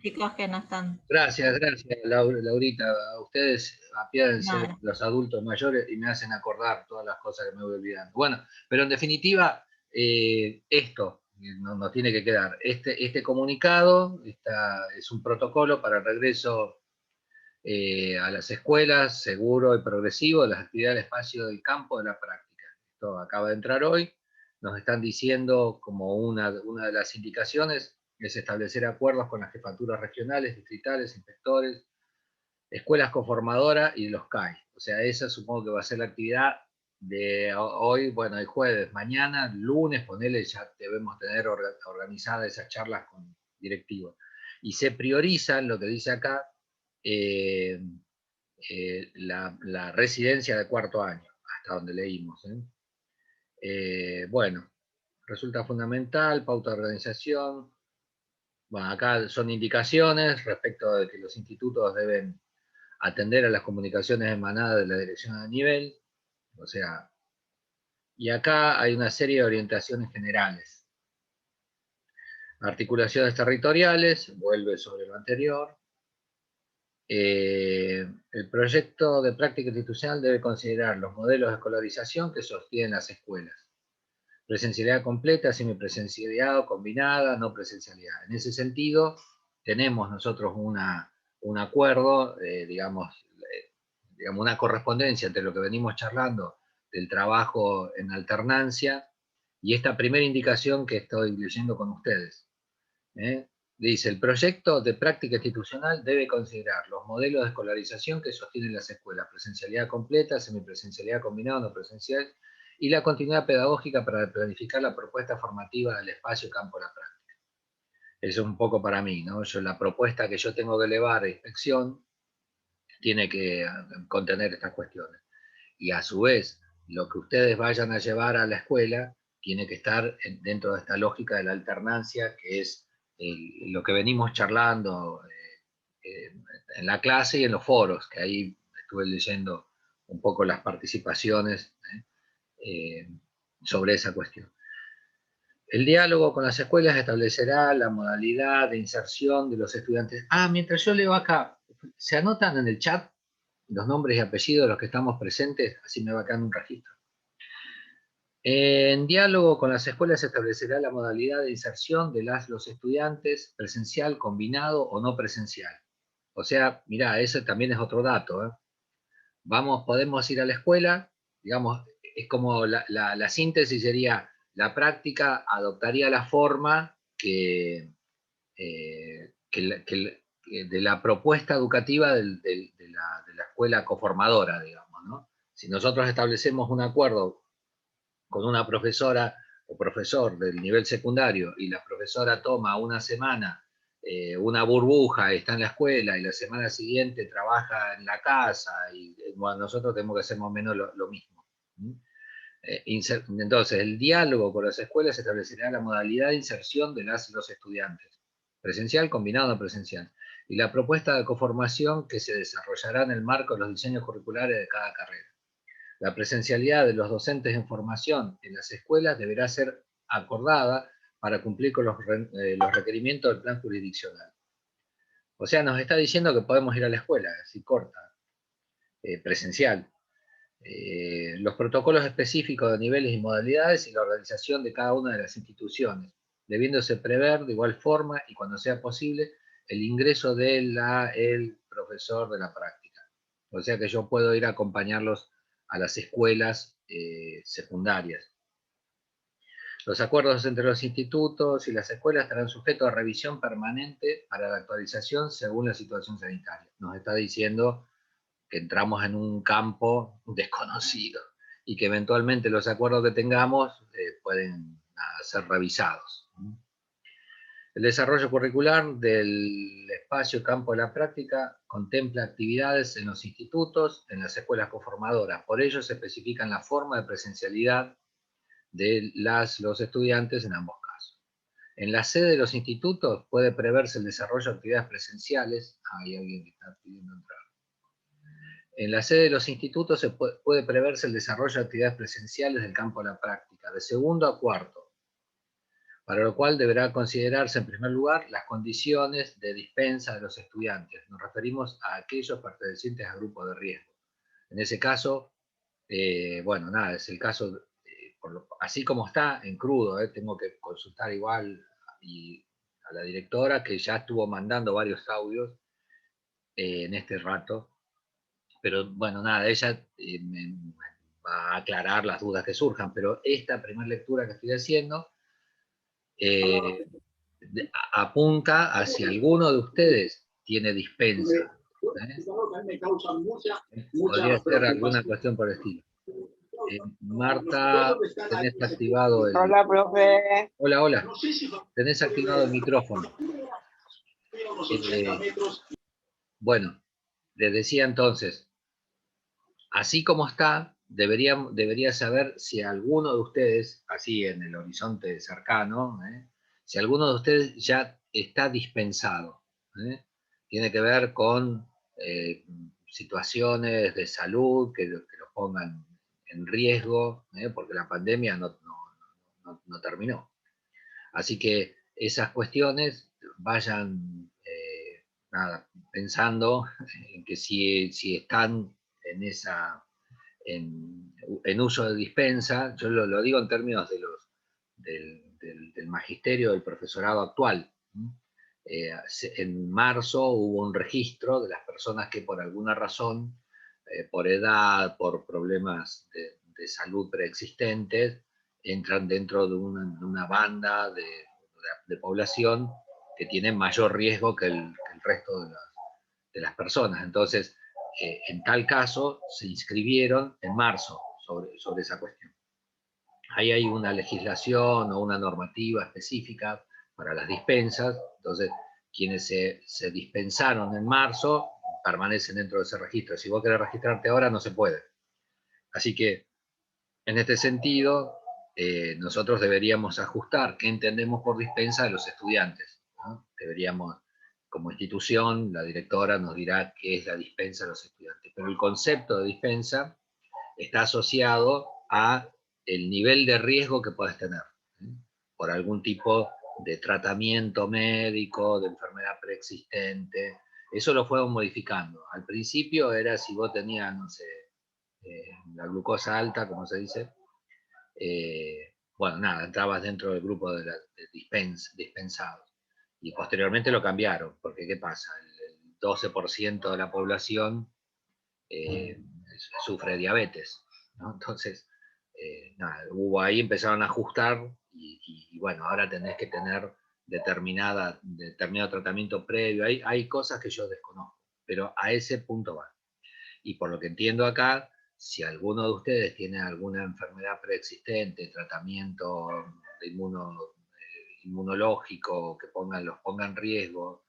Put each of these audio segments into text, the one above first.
chicos que no están. Gracias, gracias, Laurita. A ustedes apiádense de No, los adultos mayores y me hacen acordar todas las cosas que me voy olvidando. Bueno, pero en definitiva, esto nos tiene que quedar. Este comunicado es un protocolo para el regreso a las escuelas seguro y progresivo de las actividades del espacio del campo de la práctica. Esto acaba de entrar hoy. Nos están diciendo como una de las indicaciones es establecer acuerdos con las jefaturas regionales, distritales, inspectores, escuelas conformadoras y los CAI. O sea, esa supongo que va a ser la actividad de hoy, bueno, el jueves, mañana, lunes, ponele, ya debemos tener organizadas esas charlas con directivos. Y se priorizan, lo que dice acá, eh, la residencia de cuarto año, hasta donde leímos. Bueno, resulta fundamental, pauta de organización. Bueno, acá son indicaciones respecto de que los institutos deben atender a las comunicaciones emanadas de la dirección de nivel, o sea, y acá hay una serie de orientaciones generales. Articulaciones territoriales, vuelve sobre lo anterior. El proyecto de práctica institucional debe considerar los modelos de escolarización que sostienen las escuelas. Presencialidad completa, semipresencialidad o combinada, no presencialidad. En ese sentido, tenemos nosotros un acuerdo, digamos, una correspondencia entre lo que venimos charlando del trabajo en alternancia y esta primera indicación que estoy leyendo con ustedes. ¿eh? Dice, el proyecto de práctica institucional debe considerar los modelos de escolarización que sostienen las escuelas, presencialidad completa, semipresencialidad combinada, no presencial, y la continuidad pedagógica para planificar la propuesta formativa del espacio campo de la práctica. Eso es un poco para mí, ¿no? La propuesta que yo tengo que elevar a inspección tiene que contener estas cuestiones. Y a su vez, lo que ustedes vayan a llevar a la escuela tiene que estar dentro de esta lógica de la alternancia, que es lo que venimos charlando en la clase y en los foros, que ahí estuve leyendo un poco las participaciones eh, sobre esa cuestión. El diálogo con las escuelas establecerá la modalidad de inserción de los estudiantes. Mientras yo leo acá, ¿se anotan en el chat los nombres y apellidos de los que estamos presentes? Así me va quedando un registro. En diálogo con las escuelas se establecerá la modalidad de inserción de los estudiantes, presencial, combinado o no presencial. O sea, mirá, ese también es otro dato. Podemos ir a la escuela, digamos, es como la síntesis sería, la práctica adoptaría la forma de la propuesta educativa de la escuela coformadora, digamos, ¿no? Si nosotros establecemos un acuerdo con una profesora o profesor del nivel secundario y la profesora toma una semana una burbuja, está en la escuela y la semana siguiente trabaja en la casa y bueno, nosotros tenemos que hacer más o menos lo mismo. Entonces, el diálogo con las escuelas establecerá la modalidad de inserción de los estudiantes, presencial combinado a presencial, y la propuesta de coformación que se desarrollará en el marco de los diseños curriculares de cada carrera. La presencialidad de los docentes en formación en las escuelas deberá ser acordada para cumplir con los requerimientos del plan jurisdiccional. O sea, nos está diciendo que podemos ir a la escuela, así corta, presencial. Los protocolos específicos de niveles y modalidades y la organización de cada una de las instituciones, debiéndose prever de igual forma y cuando sea posible el ingreso el profesor de la práctica. O sea que yo puedo ir a acompañarlos a las escuelas secundarias. Los acuerdos entre los institutos y las escuelas estarán sujetos a revisión permanente para la actualización según la situación sanitaria. Nos está diciendo que entramos en un campo desconocido y que eventualmente los acuerdos que tengamos pueden ser revisados. El desarrollo curricular del espacio campo de la práctica contempla actividades en los institutos, en las escuelas conformadoras. Por ello se especifican la forma de presencialidad de los estudiantes en ambos casos. En la sede de los institutos puede preverse el desarrollo de actividades presenciales. Hay alguien que está pidiendo entrar. En la sede de los institutos se puede preverse el desarrollo de actividades presenciales del campo de la práctica, de segundo a cuarto, para lo cual deberá considerarse en primer lugar las condiciones de dispensa de los estudiantes. Nos referimos a aquellos pertenecientes a grupos de riesgo. En ese caso, bueno, nada, es el caso, así como está, en crudo, tengo que consultar igual a la directora, que ya estuvo mandando varios audios en este rato, pero bueno, nada, ella me va a aclarar las dudas que surjan, pero esta primera lectura que estoy haciendo eh, apunta hacia alguno de ustedes tiene dispensa. Podría ser alguna cuestión por el estilo. Marta, tenés activado el... Hola, profe. Hola, hola. Tenés activado el micrófono. Bueno, les decía entonces, así como está, debería saber si alguno de ustedes, así en el horizonte cercano, si alguno de ustedes ya está dispensado. Tiene que ver con situaciones de salud que lo pongan en riesgo, porque la pandemia no terminó. Así que esas cuestiones vayan nada, pensando en que si están en en uso de dispensa, yo lo digo en términos del magisterio del profesorado actual. En marzo hubo un registro de las personas que por alguna razón, por edad, por problemas de salud preexistentes, entran dentro de una banda de población que tiene mayor riesgo que el resto de las personas. Entonces, en tal caso, se inscribieron en marzo sobre esa cuestión. Ahí hay una legislación o una normativa específica para las dispensas, entonces quienes se dispensaron en marzo permanecen dentro de ese registro. Si vos querés registrarte ahora, no se puede. Así que, en este sentido, nosotros deberíamos ajustar qué entendemos por dispensa de los estudiantes, ¿no? Deberíamos, como institución, la directora nos dirá qué es la dispensa de los estudiantes. Pero el concepto de dispensa está asociado a el nivel de riesgo que puedes tener, por algún tipo de tratamiento médico, de enfermedad preexistente. Eso lo fueron modificando. Al principio era si vos tenías, no sé, la glucosa alta, como se dice, bueno, nada, entrabas dentro del grupo de dispensados. Y posteriormente lo cambiaron, porque ¿qué pasa? El 12% de la población sufre diabetes, ¿no? Entonces, nada, ahí empezaron a ajustar y bueno, ahora tenés que tener determinado tratamiento previo. Hay cosas que yo desconozco, pero a ese punto va. Y por lo que entiendo acá, si alguno de ustedes tiene alguna enfermedad preexistente, tratamiento de inmunológico que los ponga en riesgo,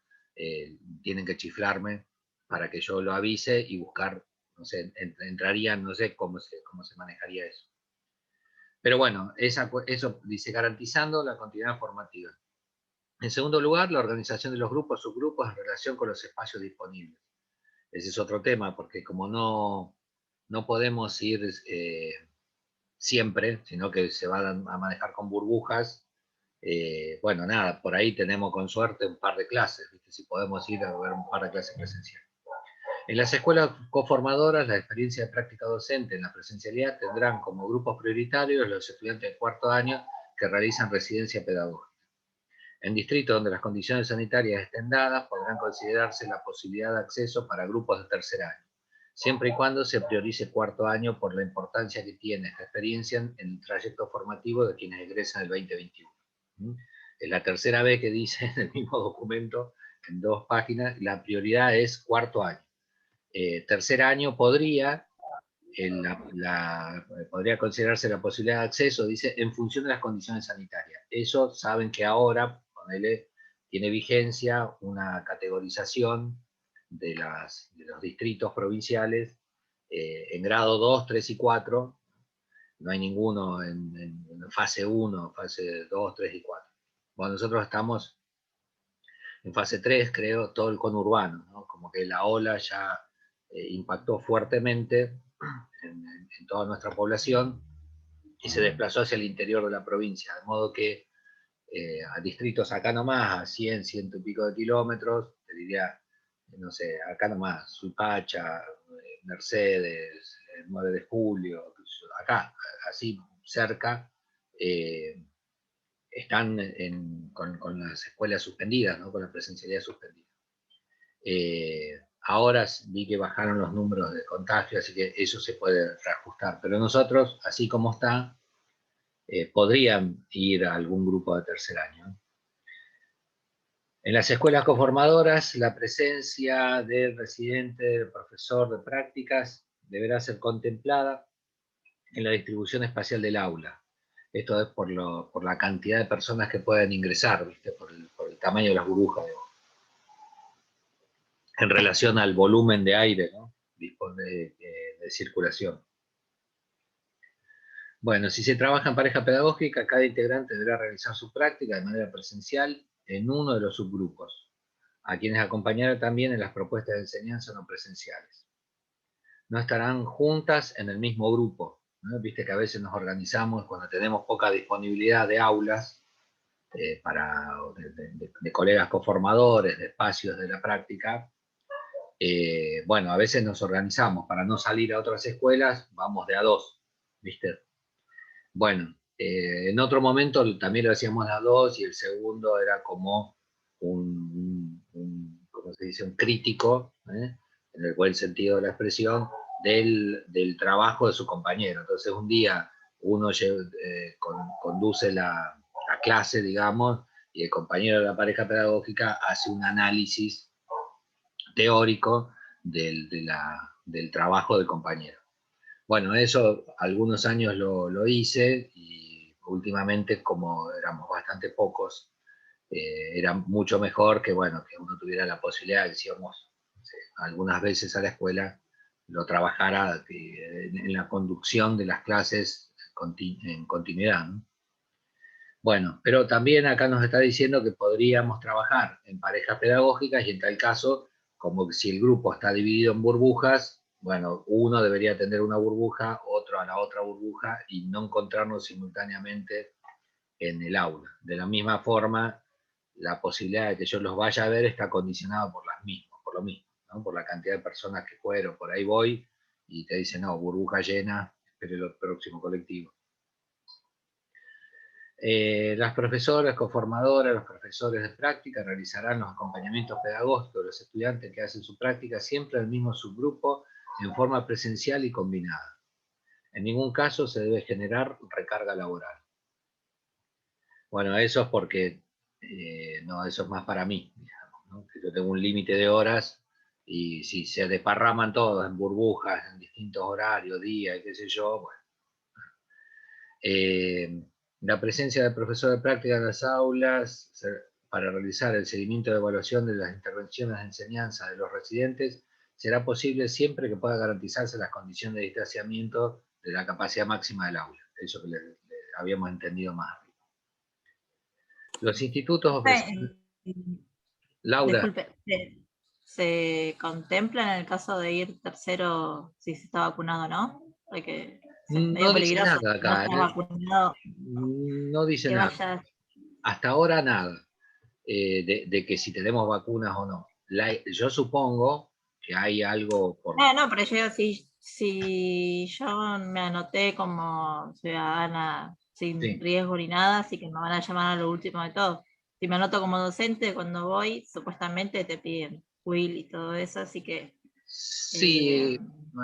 tienen que chiflarme para que yo lo avise y buscar, no sé, entrarían, no sé cómo se manejaría eso. Pero bueno, eso dice garantizando la continuidad formativa. En segundo lugar, la organización de los grupos, subgrupos en relación con los espacios disponibles. Ese es otro tema, porque como no podemos ir siempre, sino que se van a manejar con burbujas, bueno, nada, por ahí tenemos con suerte un par de clases, ¿viste? Si podemos ir a ver un par de clases presenciales. En las escuelas coformadoras, la experiencia de práctica docente en la presencialidad tendrán como grupos prioritarios los estudiantes de cuarto año que realizan residencia pedagógica. En distritos donde las condiciones sanitarias estén dadas, podrán considerarse la posibilidad de acceso para grupos de tercer año, siempre y cuando se priorice cuarto año por la importancia que tiene esta experiencia en el trayecto formativo de quienes egresan el 2021. Es la tercera vez que dice en el mismo documento, en 2 páginas, la prioridad es cuarto año. Tercer año podría considerarse la posibilidad de acceso, dice, en función de las condiciones sanitarias. Eso saben que ahora, tiene vigencia una categorización de los distritos provinciales en grado 2, 3 y 4. No hay ninguno en fase 1, fase 2, 3 y 4. Bueno, nosotros estamos en fase 3, creo, todo el conurbano, ¿no? Como que la ola ya impactó fuertemente en toda nuestra población y se desplazó hacia el interior de la provincia, de modo que a distritos acá nomás, a 100, ciento y pico de kilómetros, te diría, no sé, acá nomás, Suipacha, Mercedes, 9 de julio, acá, así cerca, están con las escuelas suspendidas, ¿no? Con la presencialidad suspendida. Ahora vi que bajaron los números de contagio, así que eso se puede reajustar. Pero nosotros, así como está, podrían ir a algún grupo de tercer año. En las escuelas conformadoras, la presencia del residente, del profesor de prácticas, deberá ser contemplada en la distribución espacial del aula. Esto es por la cantidad de personas que pueden ingresar, ¿viste? Por el tamaño de las burbujas, en relación al volumen de aire, ¿no? de circulación. Bueno, si se trabaja en pareja pedagógica, cada integrante deberá realizar su práctica de manera presencial en uno de los subgrupos, a quienes acompañará también en las propuestas de enseñanza no presenciales. No estarán juntas en el mismo grupo, ¿no? Viste que a veces nos organizamos cuando tenemos poca disponibilidad de aulas de colegas coformadores, de espacios de la práctica. Bueno, a veces nos organizamos para no salir a otras escuelas, vamos de a dos, ¿viste? Bueno, en otro momento también lo hacíamos de a dos y el segundo era como ¿cómo se dice? Un crítico, en el buen sentido de la expresión, del trabajo de su compañero. Entonces un día uno conduce la clase, digamos, y el compañero de la pareja pedagógica hace un análisis teórico del trabajo del compañero. Bueno, eso algunos años lo hice y últimamente, como éramos bastante pocos, era mucho mejor que, bueno, que uno tuviera la posibilidad, de, si íbamos algunas veces a la escuela, lo trabajara en la conducción de las clases en continuidad, ¿no? Bueno, pero también acá nos está diciendo que podríamos trabajar en parejas pedagógicas y en tal caso, como si el grupo está dividido en burbujas, bueno, uno debería atender una burbuja, otro a la otra burbuja y no encontrarnos simultáneamente en el aula. De la misma forma, la posibilidad de que yo los vaya a ver está condicionada por lo mismo, ¿no? Por la cantidad de personas que fueron. Por ahí voy y te dicen, no, burbuja llena, espere el próximo colectivo. Las profesoras, conformadoras, los profesores de práctica realizarán los acompañamientos pedagógicos de los estudiantes que hacen su práctica siempre al mismo subgrupo en forma presencial y combinada. En ningún caso se debe generar recarga laboral. Bueno, eso es porque, no, eso es más para mí, digamos, ¿no? Que yo tengo un límite de horas y si se desparraman todos en burbujas, en distintos horarios, días, qué sé yo, bueno. La presencia del profesor de práctica en las aulas para realizar el seguimiento de evaluación de las intervenciones de enseñanza de los residentes será posible siempre que pueda garantizarse las condiciones de distanciamiento de la capacidad máxima del aula. Eso que le habíamos entendido más arriba. Los institutos ofrecen... Laura. Disculpe, ¿se contempla en el caso de ir tercero si se está vacunado o no? Porque es No medio dice peligroso. nada No acá, estás vacunado, no dice que nada. vayas. Hasta ahora nada, de que si tenemos vacunas o no. Yo supongo que hay algo por... No, pero yo si yo me anoté como ciudadana sin Sí. riesgo ni nada, así que me van a llamar a lo último de todo. Si me anoto como docente, cuando voy, supuestamente te piden Will y todo eso, así que Sí,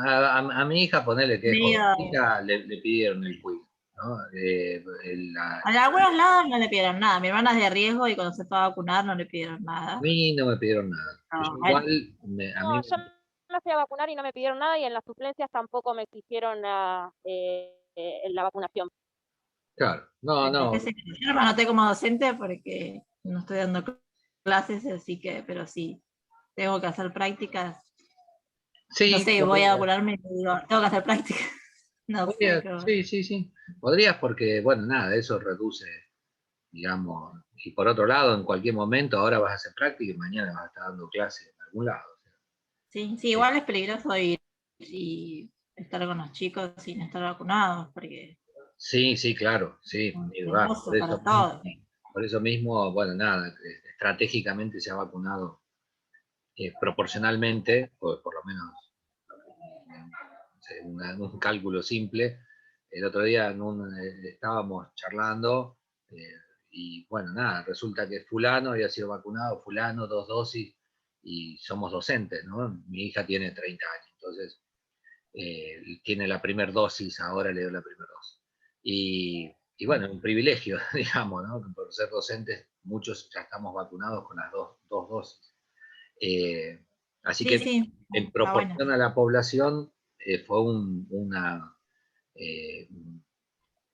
a mi hija, ponele que es medio. jovencita, le pidieron el quiz, ¿no? En algunos lados no le pidieron nada. Mi hermana es de riesgo y cuando se fue a vacunar no le pidieron A nada. mí no me pidieron nada. Yo Bueno, igual, a mí No, yo me fui a vacunar y no me pidieron nada y en las suplencias tampoco me exigieron la vacunación. claro, no, no, yo no me anoté como docente porque no estoy dando clases, así que, pero sí, tengo que hacer prácticas. No sí, sé, voy a podrías, vacunarme y digo, tengo que hacer prácticas. No sé, pero... sí, sí, sí, podrías porque, bueno, nada, eso reduce, digamos, y por otro lado, en cualquier momento, ahora vas a hacer práctica y mañana vas a estar dando clases en algún lado. O sea, Sí, sí, igual es peligroso ir y estar con los chicos sin estar vacunados, porque sí, sí, claro, sí, es ni duda, por peligroso eso para mismo, todos. Por eso mismo, bueno, nada, estratégicamente se ha vacunado proporcionalmente, o por lo menos un cálculo simple. El otro día estábamos charlando y bueno, nada, resulta que fulano había sido vacunado, fulano, 2 dosis, y somos docentes, ¿no? Mi hija tiene 30 años, entonces tiene la primera dosis, ahora le dio la primera dosis. Y bueno, un privilegio, digamos, ¿no? Por ser docentes, muchos ya estamos vacunados con las dos dosis. Eh, Así Sí, que sí, en está bueno. proporción a la población fue eh,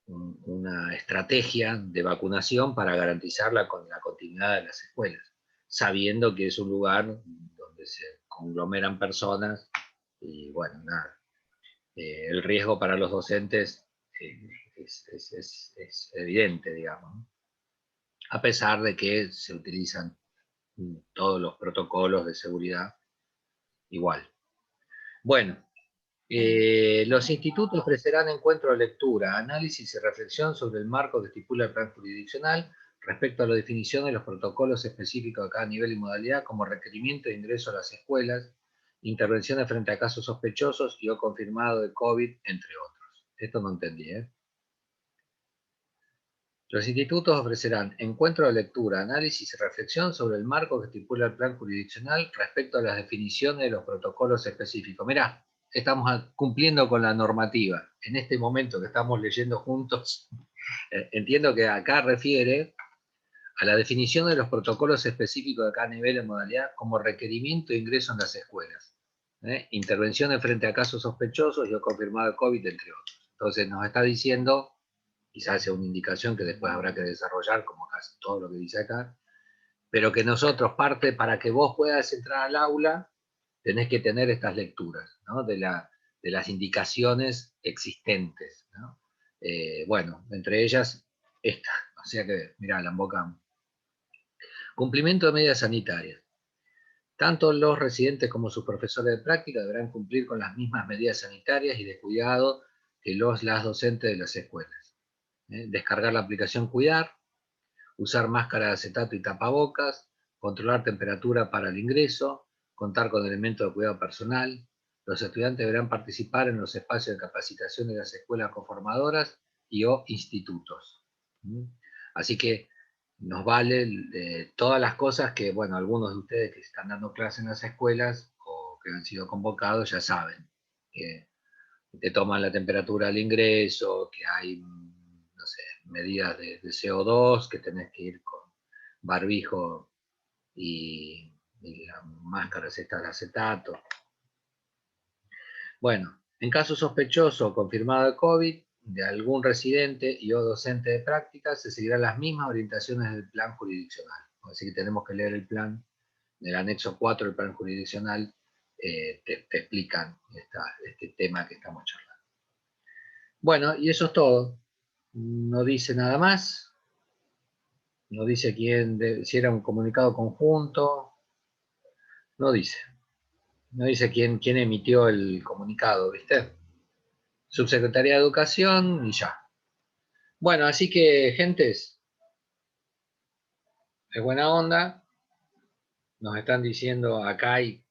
una estrategia de vacunación para garantizar la continuidad de las escuelas, sabiendo que es un lugar donde se conglomeran personas y bueno, nada, el riesgo para los docentes es evidente, digamos, ¿no? A pesar de que se utilizan todos los protocolos de seguridad igual. Bueno, los institutos ofrecerán encuentros de lectura, análisis y reflexión sobre el marco que estipula el plan jurisdiccional respecto a la definición de los protocolos específicos de cada nivel y modalidad como requerimiento de ingreso a las escuelas, intervenciones frente a casos sospechosos y o confirmado de COVID, entre otros. Esto no entendí, ¿eh? Los institutos ofrecerán encuentros de lectura, análisis y reflexión sobre el marco que estipula el plan jurisdiccional respecto a las definiciones de los protocolos específicos. Mirá, estamos cumpliendo con la normativa. En este momento que estamos leyendo juntos, entiendo que acá refiere a la definición de los protocolos específicos de cada nivel y modalidad como requerimiento de ingreso en las escuelas. Intervenciones frente a casos sospechosos y o confirmado de COVID, entre otros. Entonces nos está diciendo, quizás sea una indicación que después habrá que desarrollar, como casi todo lo que dice acá, pero que nosotros, para que vos puedas entrar al aula, tenés que tener estas lecturas, ¿no? de las indicaciones existentes, ¿no? Bueno, entre ellas esta, o sea que, mirá, la embocamos. Cumplimiento de medidas sanitarias. Tanto los residentes como sus profesores de práctica deberán cumplir con las mismas medidas sanitarias y de cuidado que las docentes de las escuelas. Descargar la aplicación Cuidar, usar máscara de acetato y tapabocas, controlar temperatura para el ingreso, contar con elementos de cuidado personal. Los estudiantes deberán participar en los espacios de capacitación de las escuelas conformadoras y o institutos. Así que nos vale todas las cosas que, bueno, algunos de ustedes que están dando clases en las escuelas o que han sido convocados ya saben. Que te toman la temperatura al ingreso, que hay, no sé, medidas de CO2, que tenés que ir con barbijo y las máscaras estas de acetato. Bueno, en caso sospechoso o confirmado de COVID de algún residente y o docente de práctica, se seguirán las mismas orientaciones del plan jurisdiccional. Así que tenemos que leer el plan del anexo 4 del plan jurisdiccional, te explican este tema que estamos charlando. Bueno, y eso es todo. No dice nada más. No dice si era un comunicado conjunto. No dice. No dice quién emitió el comunicado, ¿viste? Subsecretaría de Educación y ya. Bueno, así que, gentes, es buena onda. Nos están diciendo acá hay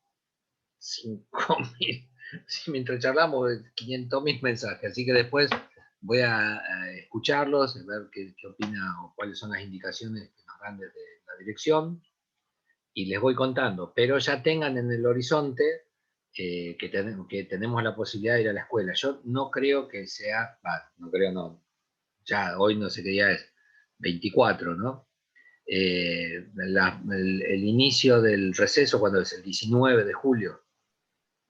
5.000, mientras charlamos, 500.000 mensajes. Así que después voy a escucharlos, a ver qué opina o cuáles son las indicaciones que nos dan desde la dirección y les voy contando. Pero ya tengan en el horizonte que tenemos la posibilidad de ir a la escuela. Yo no creo que sea, no creo, no, ya hoy no sé qué día es, 24, ¿no? El inicio del receso, cuando es el 19 de julio.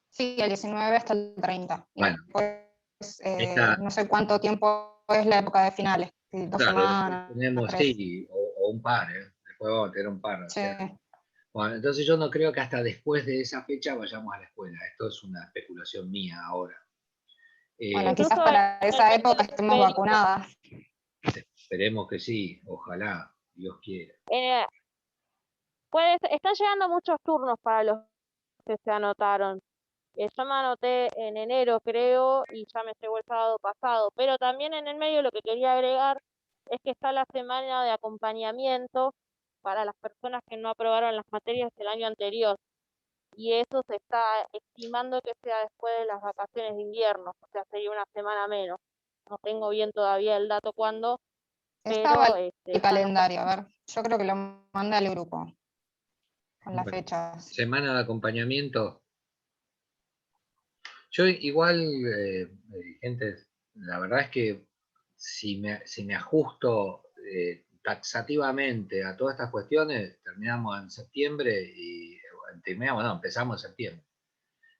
Sí, el 19 hasta el 30. Y Bueno, después, no sé cuánto tiempo es la época de finales. 2 claro, semanas, tenemos, 3. sí, o un par, después vamos a tener un par. Sí. O sea, bueno, entonces yo no creo que hasta después de esa fecha vayamos a la escuela. Esto es una especulación mía ahora. Bueno, quizás Incluso para esa época estemos vacunadas. Esperemos que sí, ojalá, Dios quiera. Están llegando muchos turnos para los que se anotaron. Yo me anoté en enero, creo, y ya me llegó el sábado pasado. Pero también en el medio lo que quería agregar es que está la semana de acompañamiento para las personas que no aprobaron las materias del año anterior. Y eso se está estimando que sea después de las vacaciones de invierno, o sea, sería una semana menos. No tengo bien todavía el dato cuándo, Estaba pero el están los... calendario, a ver, yo creo que lo mandé al grupo con las Bueno, fechas. semana de acompañamiento. Yo igual, dirigentes, la verdad es que si me ajusto taxativamente a todas estas cuestiones, terminamos en septiembre y terminamos, no, empezamos en septiembre.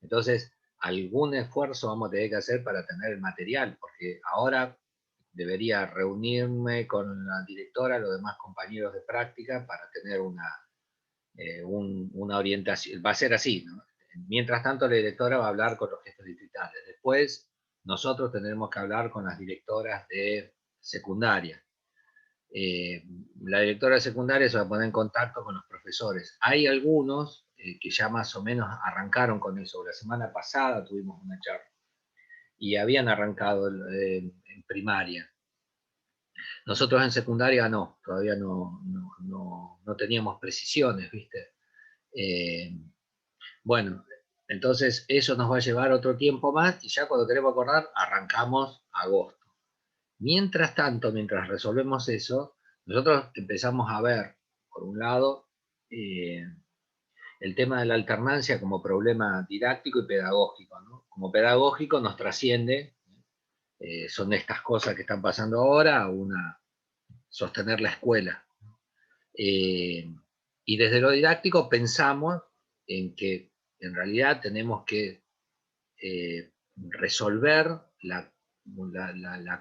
Entonces, algún esfuerzo vamos a tener que hacer para tener el material, porque ahora debería reunirme con la directora, los demás compañeros de práctica, para tener una orientación. Va a ser así, ¿no? Mientras tanto, la directora va a hablar con los jefes distritales. Después, nosotros tendremos que hablar con las directoras de secundaria. La directora de secundaria se va a poner en contacto con los profesores. Hay algunos que ya más o menos arrancaron con eso. La semana pasada tuvimos una charla y habían arrancado en primaria. Nosotros en secundaria no, todavía no teníamos precisiones, ¿viste? Bueno, entonces eso nos va a llevar otro tiempo más y ya cuando queremos acordar arrancamos agosto. Mientras tanto, mientras resolvemos eso, nosotros empezamos a ver, por un lado, el tema de la alternancia como problema didáctico y pedagógico, ¿no? Como pedagógico nos trasciende, son estas cosas que están pasando ahora, sostener la escuela. Y desde lo didáctico pensamos en que en realidad tenemos que resolver la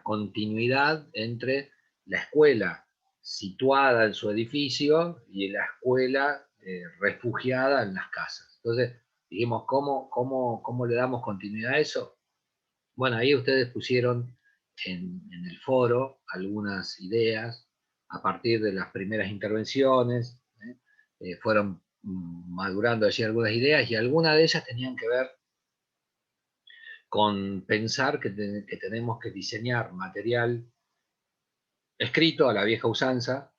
continuidad entre la escuela situada en su edificio y la escuela refugiada en las casas. Entonces, dijimos, ¿cómo le damos continuidad a eso? Bueno, ahí ustedes pusieron en el foro algunas ideas a partir de las primeras intervenciones, fueron madurando allí algunas ideas y algunas de ellas tenían que ver con pensar que tenemos que diseñar material escrito a la vieja usanza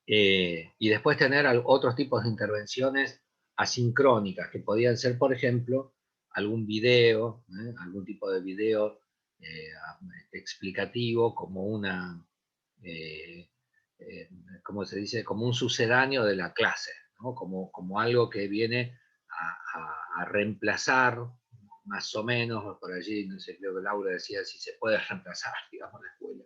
y después tener otros tipos de intervenciones asincrónicas, que podían ser, por ejemplo, algún video, algún tipo de video explicativo como eh, eh, ¿cómo se dice? Como un sucedáneo de la clase, ¿no? Como algo que viene a reemplazar más o menos, por allí, no sé, creo que Laura decía si se puede reemplazar, digamos, la escuela.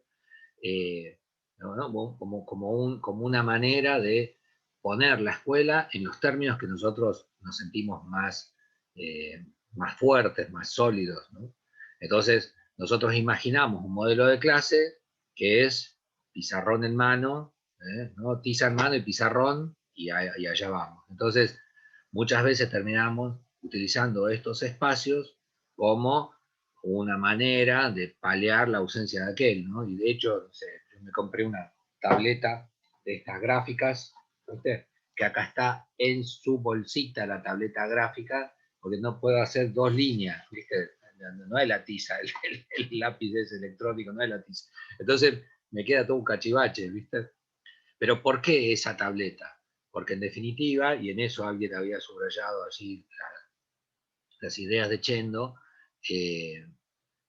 ¿No? Como una manera de poner la escuela en los términos que nosotros nos sentimos más fuertes, más sólidos, ¿no? Entonces, nosotros imaginamos un modelo de clase que es pizarrón en mano, ¿no? Tiza en mano y pizarrón, y allá vamos. Entonces, muchas veces terminamos utilizando estos espacios como una manera de paliar la ausencia de aquel, ¿no? Y de hecho, no sé, yo me compré una tableta de estas gráficas, ¿viste? Que acá está en su bolsita la tableta gráfica, porque no puedo hacer dos líneas, ¿viste? No es la tiza, el lápiz es electrónico, no es la tiza. Entonces me queda todo un cachivache, ¿viste? Pero ¿por qué esa tableta? Porque en definitiva, y en eso alguien había subrayado así las ideas de Chendo,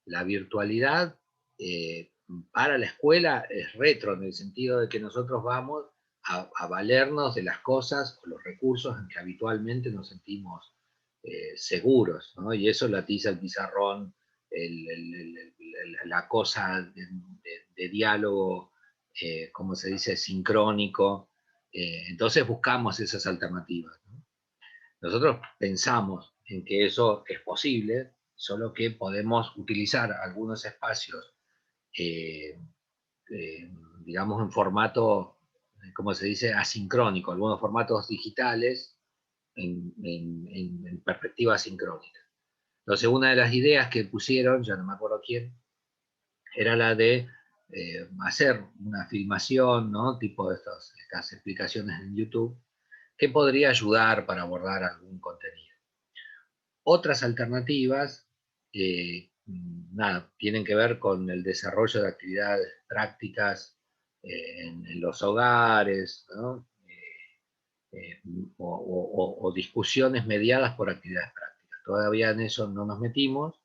la virtualidad para la escuela es retro, en el sentido de que nosotros vamos a valernos de las cosas o los recursos en que habitualmente nos sentimos seguros, ¿no? Y eso lo atiza el pizarrón, la cosa de diálogo, como se dice, sincrónico. Entonces buscamos esas alternativas, ¿no? Nosotros pensamos en que eso es posible, solo que podemos utilizar algunos espacios, eh, eh, digamos, en formato, como se dice, asincrónico, algunos formatos digitales en perspectiva sincrónica. Entonces, una de las ideas que pusieron, ya no me acuerdo quién, era la de hacer una filmación, ¿no? Tipo de estas explicaciones en YouTube, que podría ayudar para abordar algún contenido. Otras alternativas nada, tienen que ver con el desarrollo de actividades prácticas en los hogares, ¿no? O discusiones mediadas por actividades prácticas. Todavía en eso no nos metimos,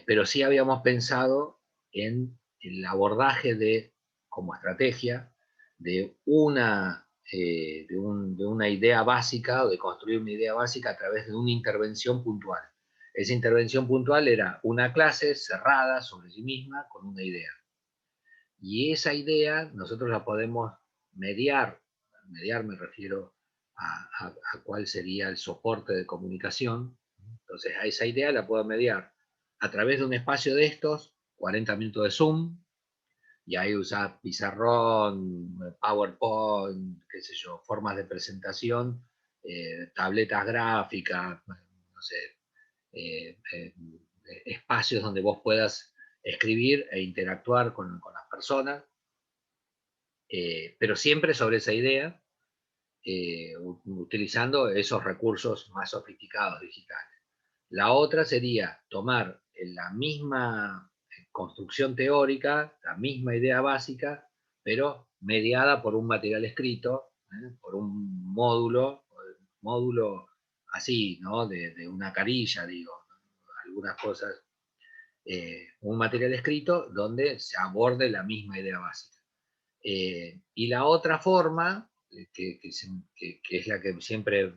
pero sí habíamos pensado en el abordaje como estrategia de una idea básica, o de construir una idea básica a través de una intervención puntual. Esa intervención puntual era una clase cerrada sobre sí misma con una idea. Y esa idea nosotros la podemos mediar me refiero a cuál sería el soporte de comunicación. Entonces a esa idea la puedo mediar a través de un espacio de estos, 40 minutos de Zoom, y ahí usar pizarrón, PowerPoint, qué sé yo, formas de presentación, tabletas gráficas, no sé, espacios donde vos puedas escribir e interactuar con las personas, pero siempre sobre esa idea, utilizando esos recursos más sofisticados digitales. La otra sería tomar la misma construcción teórica, la misma idea básica, pero mediada por un material escrito, por un módulo así, ¿no? de una carilla, digo, algunas cosas, un material escrito donde se aborde la misma idea básica. Y la otra forma, que es la que siempre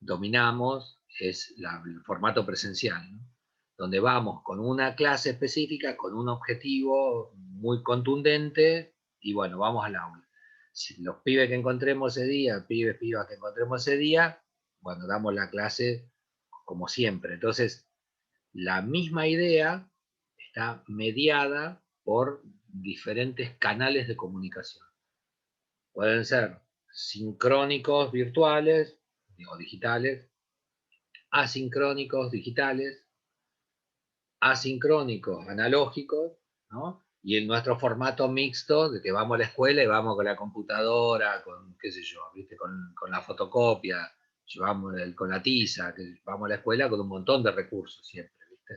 dominamos, es el formato presencial, ¿no? Donde vamos con una clase específica, con un objetivo muy contundente, y bueno, vamos al aula. Si los pibes que encontremos ese día, pibas que encontremos ese día, bueno, damos la clase como siempre. Entonces, la misma idea está mediada por diferentes canales de comunicación. Pueden ser sincrónicos virtuales, o digitales, asincrónicos digitales, asincrónicos analógicos, ¿no? Y en nuestro formato mixto, de que vamos a la escuela y vamos con la computadora, con, qué sé yo, ¿viste? Con la fotocopia, llevamos con la tiza, que vamos a la escuela con un montón de recursos siempre, ¿viste?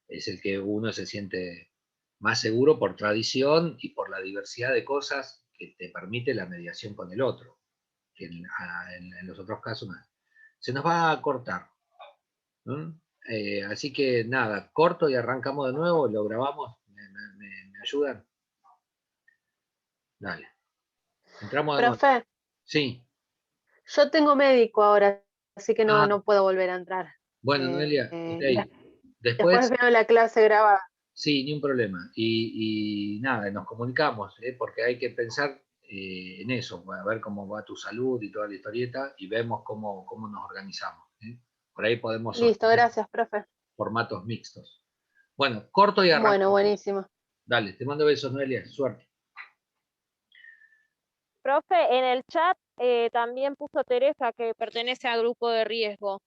Es el que uno se siente más seguro por tradición y por la diversidad de cosas que te permite la mediación con el otro, que en los otros casos más. Se nos va a cortar. Así que nada, corto y arrancamos de nuevo, lo grabamos. ¿Me ayudan? Dale. Entramos de nuevo. Profe, Sí. yo tengo médico ahora, así que Ah, no puedo volver a entrar. bueno, Noelia, ok. Después veo la clase grabada. Sí, ni un problema. Y nada, nos comunicamos, porque hay que pensar en eso, a ver cómo va tu salud y toda la historieta, y vemos cómo nos organizamos. Por ahí podemos Listo, gracias, profe. formatos mixtos. Bueno, corto y arrancamos. Bueno, buenísimo. Dale, te mando besos, Noelia, suerte. Profe, en el chat también puso Teresa que pertenece al grupo de riesgo.